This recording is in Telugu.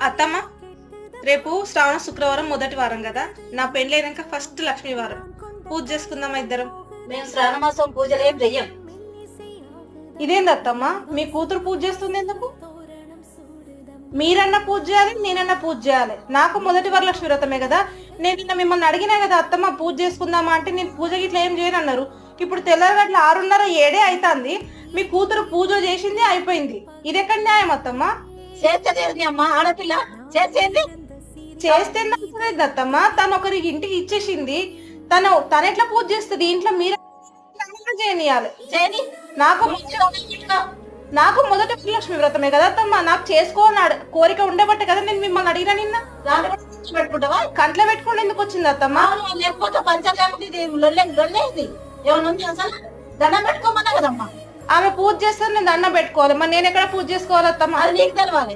అత్తమ్మ, రేపు శ్రావణ శుక్రవారం మొదటి వారం కదా, నా పెళ్ళైనాక ఫస్ట్ లక్ష్మీ వారం. పూజ చేసుకుందామా ఇద్దరం? మేము శ్రావణ మాసం పూజలు ఏం చెయ్యం. ఇదేంది అత్తమ్మ, మీ కూతురు పూజ చేస్తుంది ఎందుకు? మీరన్నా పూజ చేయాలి, నేనన్నా పూజ చేయాలి. నాకు మొదటి వరలక్ష్మి వ్రతమే కదా. నేను నిన్న మిమ్మల్ని అడిగినా కదా అత్తమ్మ పూజ చేసుకుందామా అంటే, నేను పూజ గిట్లా ఏం చేయను అన్నారు. ఇప్పుడు తెల్లరగట్ల 6:30 7 అవుతుంది. మీ కూతురు పూజ చేసింది, అయిపోయింది. ఇది ఎక్కడ న్యాయం అత్తమ్మ? చేస్తేది అమ్మ, ఆడపిల్ల చేసేది. చేస్తే అత్తమ్మ, తను ఒకరికి ఇంటికి ఇచ్చేసింది. తను ఎట్లా పూజ చేస్తుంది ఇంట్లో? మీరు చేయనియాలి. చేయని నాకు మొదటి వరలక్ష్మి వ్రతమే కదా అత్తమ్మ. నాకు చేసుకోవాలని కోరిక ఉండబట్టే కదా నేను మిమ్మల్ని అడిగినా. నిన్న పెట్టుకుంటావా? కంట్లో పెట్టుకోండి ఎందుకు వచ్చింది అత్తమ్మ? లేకపోతే పంచాయతీ లొల్లేది ఏమైనా ఉంది అసలు? దండం పెట్టుకోమన్నా కదమ్మా. ఆమె పూజ చేస్తే నేను దండం పెట్టుకోవాలి. మరి నేను ఎక్కడ పూజ చేసుకోవాలి అత్తమ్మ? అది నీకు తెలవాలి.